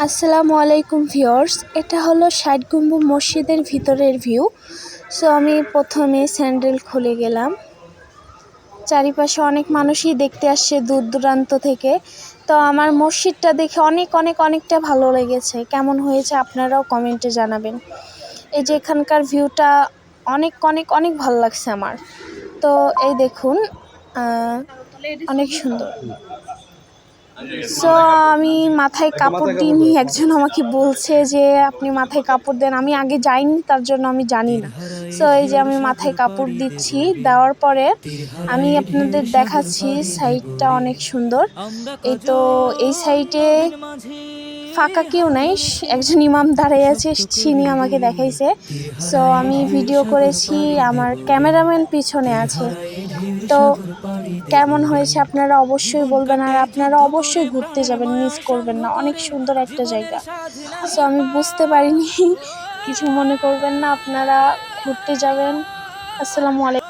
আসসালামু আলাইকুম ভিউয়ার্স, এটা হলো ৬০ গম্বুজ মসজিদের ভিতরের ভিউ। সো আমি প্রথমে স্যান্ডেল খুলে গেলাম। চারিপাশে অনেক মানুষই দেখতে আসছে দূর দূরান্ত থেকে। তো আমার মসজিদটা দেখে অনেকটা ভালো লেগেছে। কেমন হয়েছে আপনারাও কমেন্টে জানাবেন। এই যে এখানকার ভিউটা অনেক ভালো লাগছে আমার। তো এই দেখুন, অনেক সুন্দর। সো আমি মাথায় কাপড় দিইনি, একজন আমাকে বলছে যে আপনি মাথায় কাপড় দেন। আমি আগে যাইনি, তার জন্য আমি জানি না। সো এই যে আমি মাথায় কাপড় দিচ্ছি, দেওয়ার পরে আমি আপনাদের দেখাচ্ছি সাইডটা অনেক সুন্দর। এই তো এই সাইডে ফাঁকা কেউ নাই, একজন ইমাম দাঁড়িয়ে আছে, তিনি আমাকে দেখাইছে। সো আমি ভিডিও করেছি, আমার ক্যামেরাম্যান পিছনে আছে। তো কেমন হয়েছে আপনারা অবশ্যই বলবেন, আর আপনারা অবশ্যই ঘুরতে যাবেন, মিস করবেন না, অনেক সুন্দর একটা জায়গা। সো আমি বুঝতে পারিনি, কিছু মনে করবেন না, আপনারা ঘুরতে যাবেন। আসসালামু আলাইকুম।